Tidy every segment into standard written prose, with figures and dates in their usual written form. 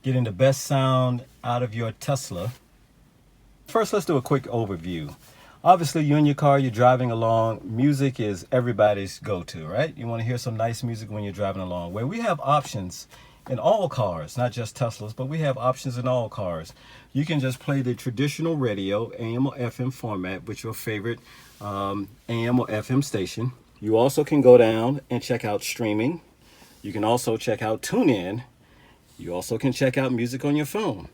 getting the best sound out of your Tesla. First, let's do a quick overview. Obviously, you're in your car, you're driving along. Music is everybody's go-to, right? You want to hear some nice music when you're driving along. Well, we have options in all cars, not just Teslas, but we have options in all cars. You can just play the traditional radio, AM or FM format, with your favorite AM or FM station. You also can go down and check out streaming. You can also check out TuneIn. You also can check out music on your phone.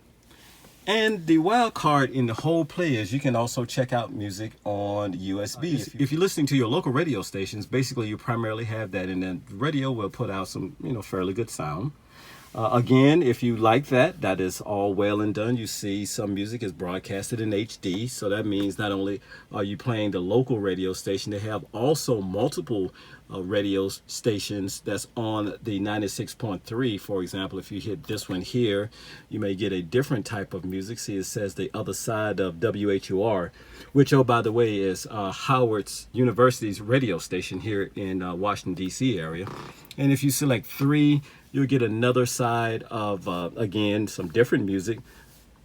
And the wild card in the whole play is you can also check out music on USB. If you're listening to your local radio stations, basically you primarily have that, and then radio will put out some, fairly good sound. Again, if you like that, that is all well and done. You see some music is broadcasted in HD, so that means not only are you playing the local radio station, they have also multiple radio stations that's on the 96.3. For example, if you hit this one here, you may get a different type of music. See, it says the other side of WHUR, which, oh, by the way, is Howard University's radio station here in Washington, D.C. area. And if you select 3, you'll get another side of, again, some different music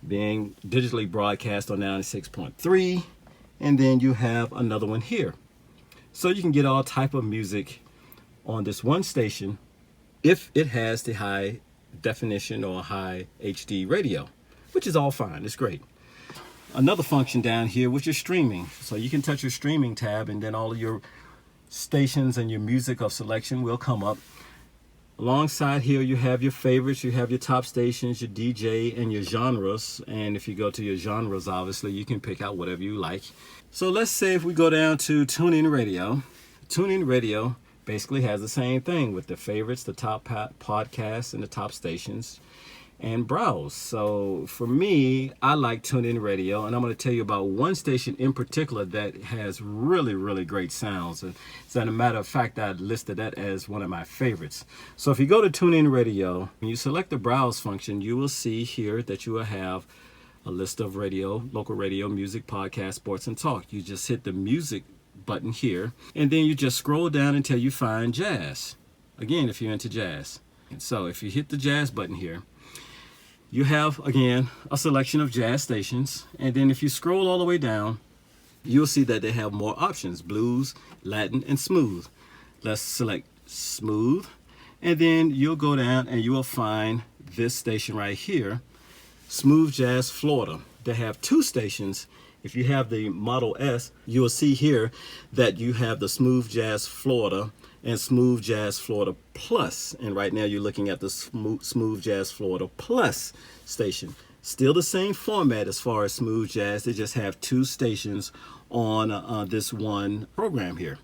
being digitally broadcast on 96.3. And then you have another one here. So you can get all type of music on this one station if it has the high definition or high HD radio, which is all fine. It's great. Another function down here, which is streaming. So you can touch your streaming tab, and then all of your stations and your music of selection will come up. Alongside here, you have your favorites, you have your top stations, your DJ, and your genres. And if you go to your genres, obviously, you can pick out whatever you like. So let's say if we go down to TuneIn Radio. TuneIn Radio basically has the same thing with the favorites, the top podcasts, and the top stations, and browse. So for me, I like TuneIn Radio, and I'm going to tell you about one station in particular that has really, really great sounds. And as a matter of fact, I listed that as one of my favorites. So if you go to TuneIn Radio, when you select the browse function, you will see here that you will have a list of radio, local radio, music, podcast, sports, and talk. You just hit the music button here, and then you just scroll down until you find jazz. Again, if you're into jazz. And so if you hit the jazz button here, you have, again, a selection of jazz stations. And then if you scroll all the way down, you'll see that they have more options: blues, Latin, and smooth. Let's select smooth. And then you'll go down and you will find this station right here, Smooth Jazz Florida. They have 2 stations. If you have the Model S, you will see here that you have the Smooth Jazz Florida and Smooth Jazz Florida Plus. And right now you're looking at the Smooth Jazz Florida Plus station. Still the same format as far as smooth jazz. They just have 2 stations on this one program here.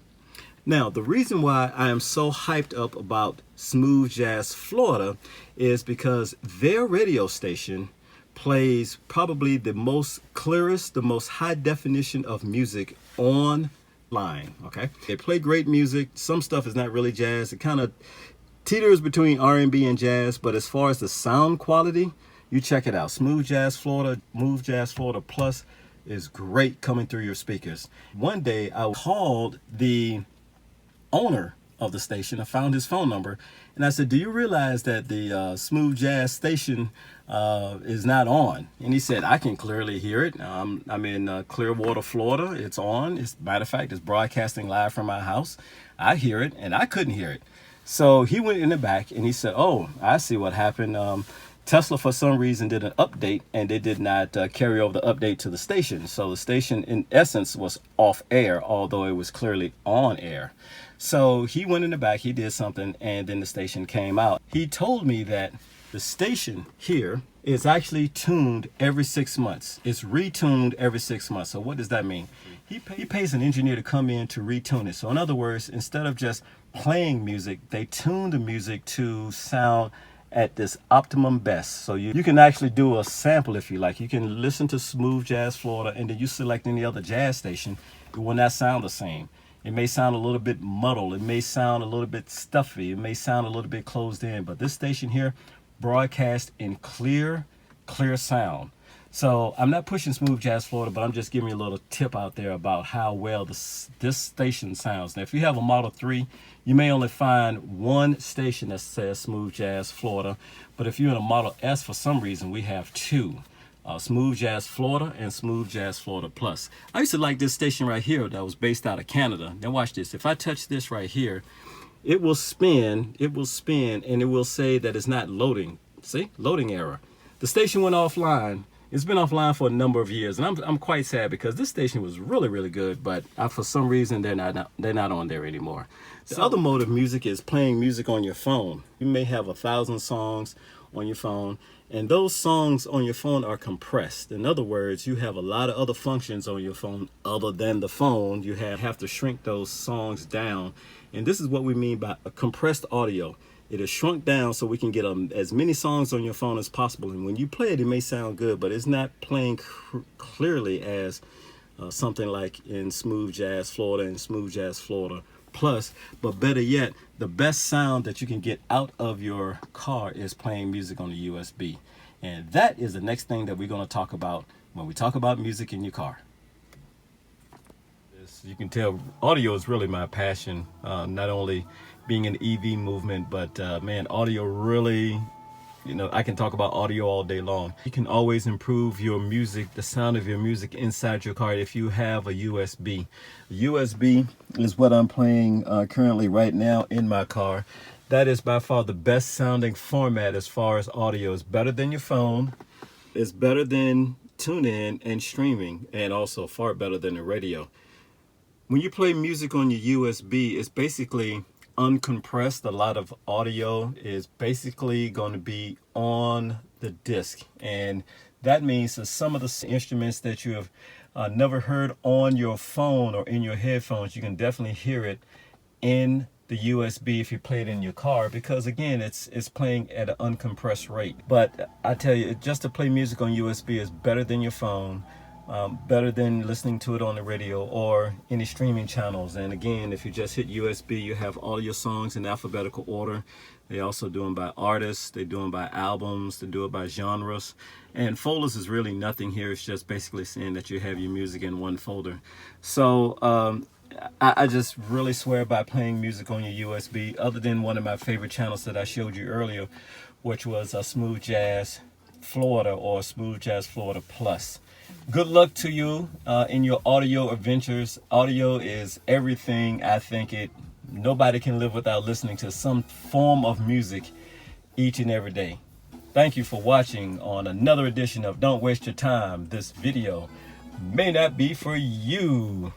Now, the reason why I am so hyped up about Smooth Jazz Florida is because their radio station plays probably the most clearest, the most high definition of music online. Okay, they play great music. Some stuff is not really jazz. It kind of teeters between R&B and jazz, but as far as the sound quality, you check it out. Smooth Jazz Florida Plus is great coming through your speakers. One day I called the owner of the station. I found his phone number, and I said, "Do you realize that the Smooth Jazz station is not on?" And he said, "I can clearly hear it. I'm in Clearwater, Florida. It's on. Matter of fact, it's broadcasting live from my house. I hear it, and I couldn't hear it." So he went in the back and he said, "Oh, I see what happened. Tesla, for some reason, did an update, and they did not carry over the update to the station. So the station, in essence, was off air, although it was clearly on air." So he went in the back, he did something, and then the station came out. He told me that the station here is actually tuned every 6 months. It's retuned every 6 months. So what does that mean? He pays an engineer to come in to retune it. So in other words, instead of just playing music, they tune the music to sound at this optimum best. So you can actually do a sample if you like. You can listen to Smooth Jazz Florida, and then you select any other jazz station. It will not sound the same. It may sound a little bit muddled. It may sound a little bit stuffy. It may sound a little bit closed in. But this station here broadcasts in clear sound. So I'm not pushing Smooth Jazz Florida, but I'm just giving you a little tip out there about how well this station sounds. Now, if you have a Model 3, you may only find one station that says Smooth Jazz Florida. But if you're in a Model S, for some reason, we have two. Smooth Jazz Florida and Smooth Jazz Florida Plus. I used to like this station right here that was based out of Canada. Now watch this. If I touch this right here, it will spin, and it will say that it's not loading. See? Loading error. The station went offline. It's been offline for a number of years, and I'm quite sad because this station was really, really good, but for some reason they're not on there anymore. The other mode of music is playing music on your phone. You may have 1,000 songs on your phone, and those songs on your phone are compressed. In other words, you have a lot of other functions on your phone other than the phone. You have to shrink those songs down, and this is what we mean by a compressed audio. It is shrunk down so we can get as many songs on your phone as possible. And when you play it, it may sound good, but it's not playing clearly as something like in Smooth Jazz Florida and Smooth Jazz Florida Plus. But better yet, the best sound that you can get out of your car is playing music on the USB. And that is the next thing that we're going to talk about when we talk about music in your car. As you can tell, audio is really my passion, not only being in the EV movement, but man, audio really, I can talk about audio all day long. You can always improve your music, the sound of your music inside your car if you have a USB. USB is what I'm playing currently right now in my car. That is by far the best sounding format as far as audio. It's better than your phone. It's better than TuneIn and streaming, and also far better than the radio. When you play music on your USB, it's basically uncompressed. A lot of audio is basically going to be on the disc, and that means that some of the instruments that you have never heard on your phone or in your headphones, you can definitely hear it in the USB if you play it in your car, because again, it's playing at an uncompressed rate. But I tell you, just to play music on USB is better than your phone. Better than listening to it on the radio or any streaming channels. And again, if you just hit USB, you have all your songs in alphabetical order. They also do them by artists, they do them by albums, they do it by genres. And folders is really nothing here. It's just basically saying that you have your music in one folder. So I just really swear by playing music on your USB, other than one of my favorite channels that I showed you earlier, which was Smooth Jazz Florida or Smooth Jazz Florida Plus. Good luck to you in your audio adventures. Audio is everything. I think nobody can live without listening to some form of music each and every day. Thank you for watching on another edition of Don't Waste Your Time. This video may not be for you.